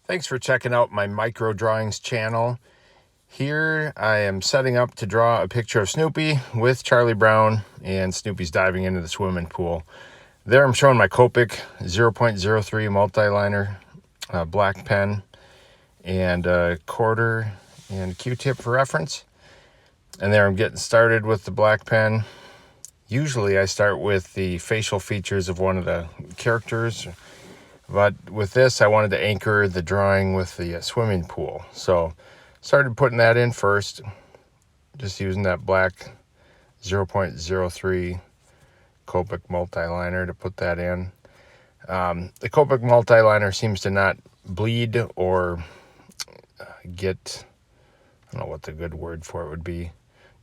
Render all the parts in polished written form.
Thanks for checking out my micro drawings channel. Here I am setting up to draw a picture of Snoopy with Charlie Brown, and Snoopy's diving into the swimming pool. There I'm showing my Copic 0.03 multi-liner black pen and a quarter and Q-tip for reference. And there I'm getting started with the black pen. Usually I start with the facial features of one of the characters, but with this I wanted to anchor the drawing with the swimming pool. So started putting that in first, just using that black 0.03 Copic multi-liner to put that in. The Copic multi-liner seems to not bleed or get, I don't know what the good word for it would be,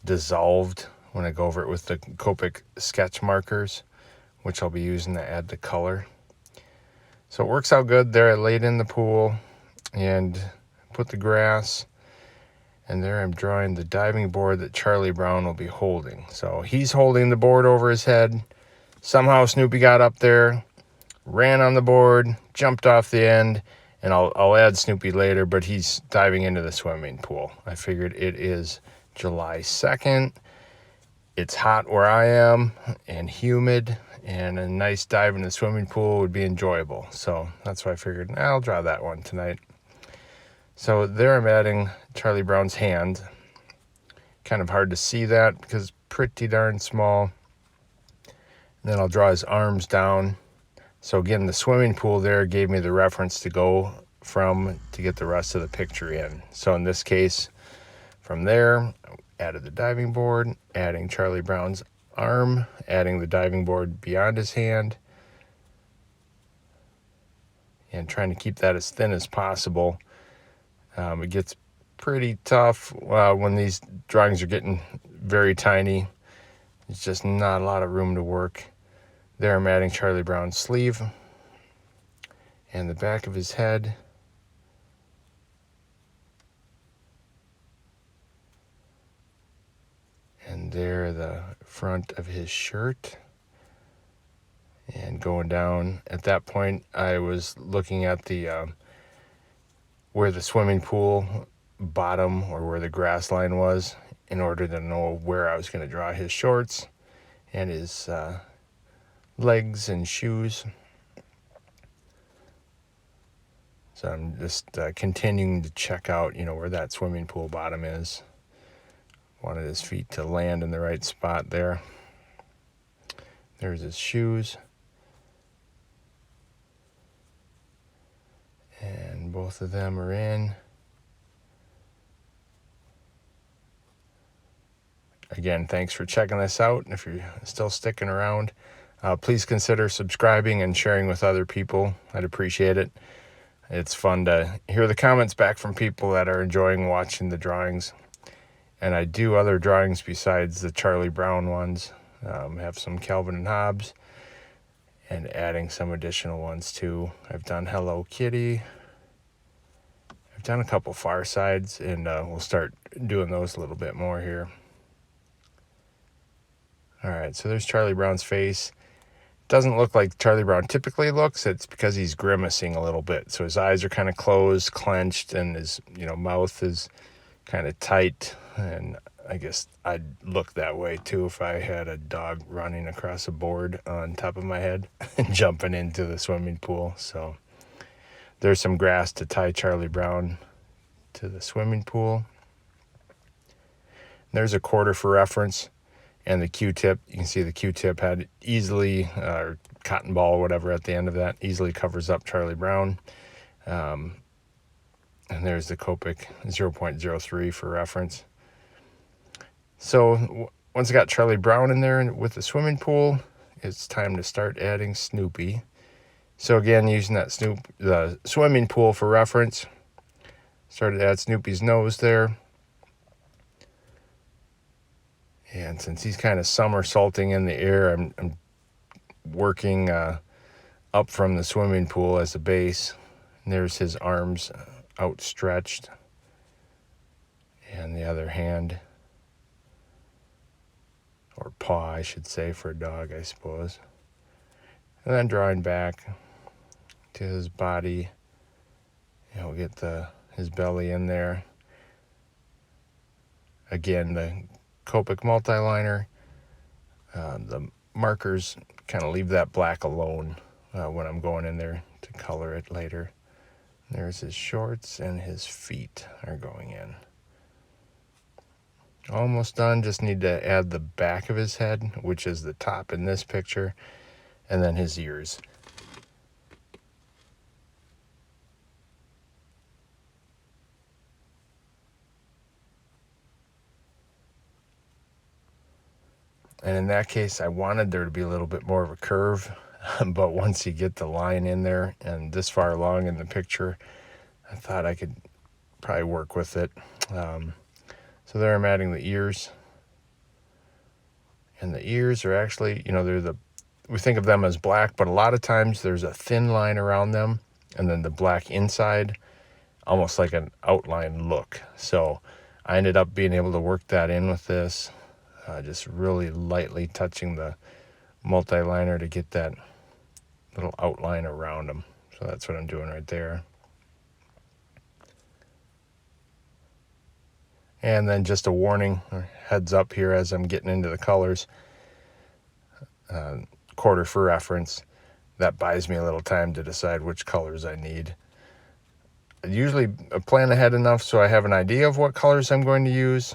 dissolved when I go over it with the Copic sketch markers, which I'll be using to add the color. So it works out good there. I laid in the pool and put the grass, and there I'm drawing the diving board that Charlie Brown will be holding. So he's holding the board over his head. Somehow Snoopy got up there, ran on the board, jumped off the end, and I'll add Snoopy later, but he's diving into the swimming pool. I figured it is July 2nd. It's hot where I am and humid, and a nice dive in the swimming pool would be enjoyable. So that's why I figured I'll draw that one tonight. So there I'm adding Charlie Brown's hand. Kind of hard to see that because it's pretty darn small. And then I'll draw his arms down. So again, the swimming pool there gave me the reference to go from to get the rest of the picture in. So in this case, from there, added the diving board, adding Charlie Brown's arm, adding the diving board beyond his hand, and trying to keep that as thin as possible. It gets pretty tough when these drawings are getting very tiny. There's just not a lot of room to work. There I'm adding Charlie Brown's sleeve and the back of his head. And there the front of his shirt. And going down, at that point I was looking at the where the swimming pool bottom or where the grass line was in order to know where I was going to draw his shorts and his legs and shoes. So I'm just continuing to check out, where that swimming pool bottom is. Wanted his feet to land in the right spot there. There's his shoes. And both of them are in. Again, thanks for checking this out. And if you're still sticking around, please consider subscribing and sharing with other people. I'd appreciate it. It's fun to hear the comments back from people that are enjoying watching the drawings. And I do other drawings besides the Charlie Brown ones. Have some Calvin and Hobbes and adding some additional ones too. I've done Hello Kitty. I've done a couple Far Sides, and we'll start doing those a little bit more here. All right, so there's Charlie Brown's face. Doesn't look like Charlie Brown typically looks. It's because he's grimacing a little bit. So his eyes are kind of closed, clenched, and his mouth is kind of tight. And I guess I'd look that way too if I had a dog running across a board on top of my head and jumping into the swimming pool. So there's some grass to tie Charlie Brown to the swimming pool. There's a quarter for reference. And the Q-tip, you can see the Q-tip had easily, or cotton ball or whatever at the end of that, easily covers up Charlie Brown. And there's the Copic 0.03 for reference. So once I got Charlie Brown in there with the swimming pool, it's time to start adding Snoopy. So again, using the swimming pool for reference, started to add Snoopy's nose there. And since he's kind of somersaulting in the air, I'm working up from the swimming pool as a base. And there's his arms outstretched. And the other hand, or paw, I should say, for a dog, I suppose. And then drawing back to his body Get his belly in there. Again, the Copic multiliner, the markers kind of leave that black alone when I'm going in there to color it later. There's his shorts, and his feet are going in. Almost done. Just need to add the back of his head, which is the top in this picture, and then his ears. And in that case, I wanted there to be a little bit more of a curve, but once you get the line in there and this far along in the picture, I thought I could probably work with it. So there I'm adding the ears. And the ears are actually, we think of them as black, but a lot of times there's a thin line around them and then the black inside, almost like an outline look. So I ended up being able to work that in with this, just really lightly touching the multi-liner to get that little outline around them. So that's what I'm doing right there. And then just a warning, or heads up here as I'm getting into the colors, quarter for reference. That buys me a little time to decide which colors I need. I usually plan ahead enough so I have an idea of what colors I'm going to use,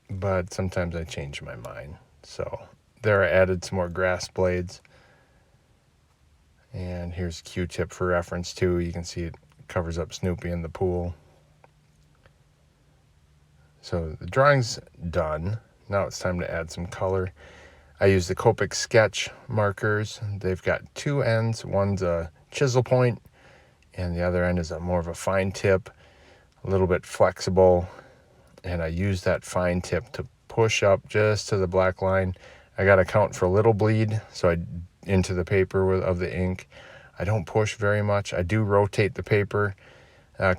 but sometimes I change my mind. So there I added some more grass blades. And here's Q-tip for reference too. You can see it covers up Snoopy in the pool. So the drawing's done. Now it's time to add some color. I use the Copic sketch markers. They've got two ends. One's a chisel point, and the other end is more of a fine tip, a little bit flexible. And I use that fine tip to push up just to the black line. I got to count for a little bleed, so into the paper of the ink. I don't push very much. I do rotate the paper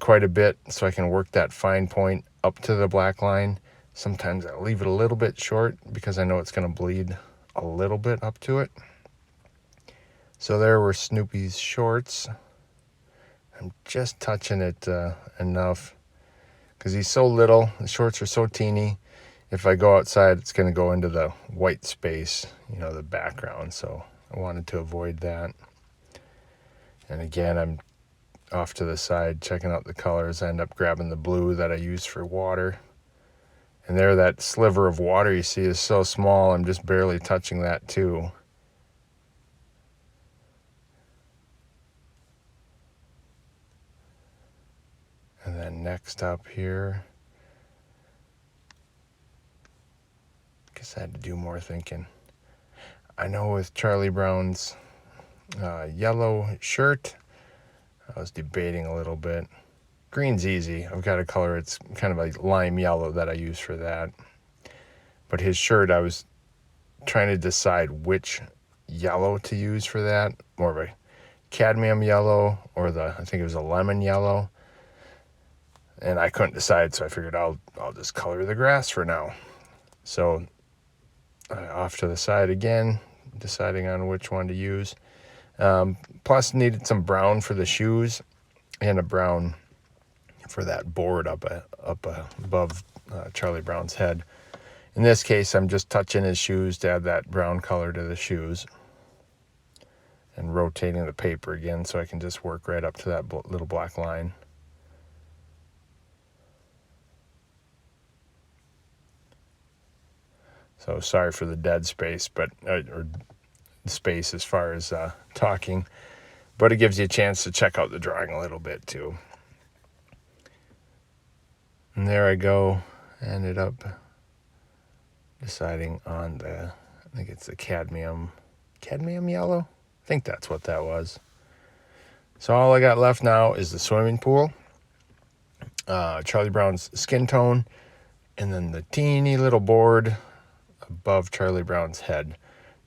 quite a bit so I can work that fine point up to the black line. Sometimes I leave it a little bit short because I know it's going to bleed a little bit up to it. So there were Snoopy's shorts. I'm just touching it enough because he's so little. The shorts are so teeny. If I go outside, it's going to go into the white space, the background. So I wanted to avoid that. And again, I'm off to the side checking out the colors. I end up grabbing the blue that I use for water. And there, that sliver of water you see is so small, I'm just barely touching that too. And then next up here, guess I had to do more thinking. I know with Charlie Brown's yellow shirt, I was debating a little bit. Green's easy. I've got a color, it's kind of a lime yellow that I use for that. But his shirt, I was trying to decide which yellow to use for that. More of a cadmium yellow or I think it was a lemon yellow. And I couldn't decide, so I figured I'll just color the grass for now. So off to the side again, deciding on which one to use. Plus needed some brown for the shoes and a brown for that board up above Charlie Brown's head. In this case, I'm just touching his shoes to add that brown color to the shoes and rotating the paper again so I can just work right up to that little black line. So sorry for the dead space, but or space as far as talking, but it gives you a chance to check out the drawing a little bit too. And there I go. Ended up deciding on I think it's the cadmium yellow. I think that's what that was. So all I got left now is the swimming pool, Charlie Brown's skin tone, and then the teeny little board above Charlie Brown's head.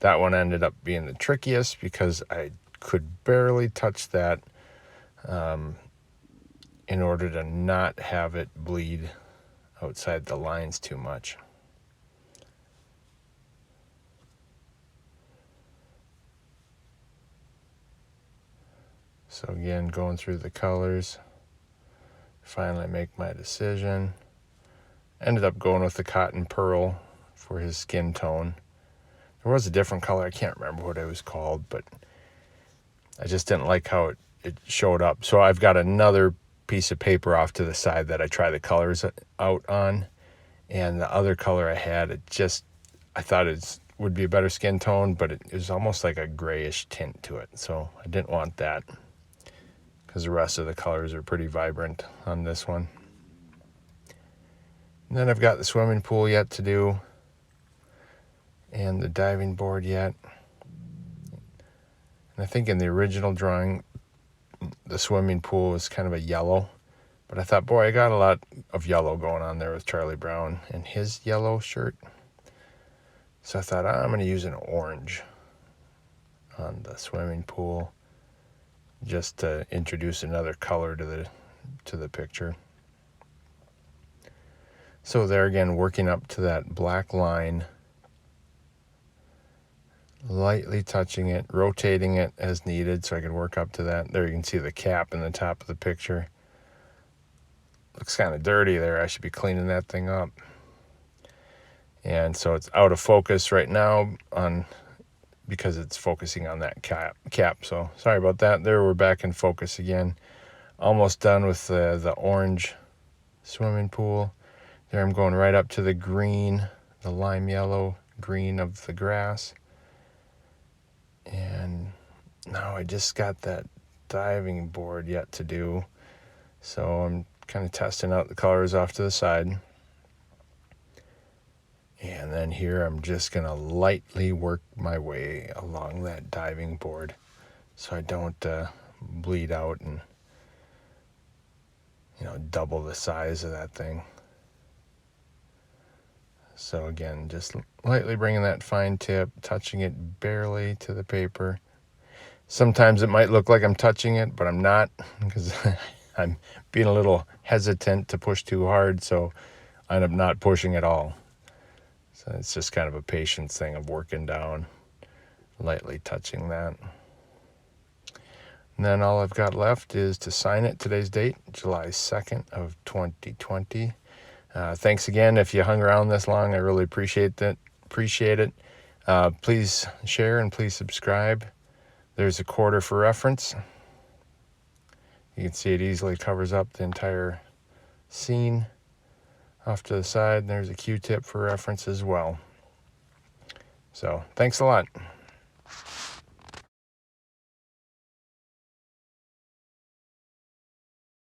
That one ended up being the trickiest because I could barely touch that in order to not have it bleed outside the lines too much. So again, going through the colors, finally make my decision. Ended up going with the cotton pearl for his skin tone. There was a different color, I can't remember what it was called, but I just didn't like how it showed up. So I've got another piece of paper off to the side that I try the colors out on. And the other color I had, I thought it would be a better skin tone, but it was almost like a grayish tint to it. So I didn't want that because the rest of the colors are pretty vibrant on this one. And then I've got the swimming pool yet to do and the diving board yet. And I think in the original drawing, the swimming pool was kind of a yellow. But I thought, boy, I got a lot of yellow going on there with Charlie Brown and his yellow shirt. So I thought, I'm going to use an orange on the swimming pool just to introduce another color to the picture. So there again, working up to that black line, lightly touching it, rotating it as needed so I can work up to that. There you can see the cap in the top of the picture. Looks kind of dirty there. I should be cleaning that thing up. And so it's out of focus right now because it's focusing on that cap. So sorry about that. There, we're back in focus again. Almost done with the orange swimming pool. There I'm going right up to the green, the lime yellow green of the grass. And now I just got that diving board yet to do. So I'm kind of testing out the colors off to the side. And then here I'm just going to lightly work my way along that diving board so I don't bleed out and, double the size of that thing. So again, just lightly bringing that fine tip, touching it barely to the paper. Sometimes it might look like I'm touching it, but I'm not because I'm being a little hesitant to push too hard, so I end up not pushing at all. So it's just kind of a patience thing of working down, lightly touching that. And then all I've got left is to sign it. Today's date, July 2nd of 2020. Thanks again if you hung around this long. I really appreciate it. Please share and please subscribe. There's a quarter for reference. You can see it easily covers up the entire scene. Off to the side, there's a Q-tip for reference as well. So, thanks a lot.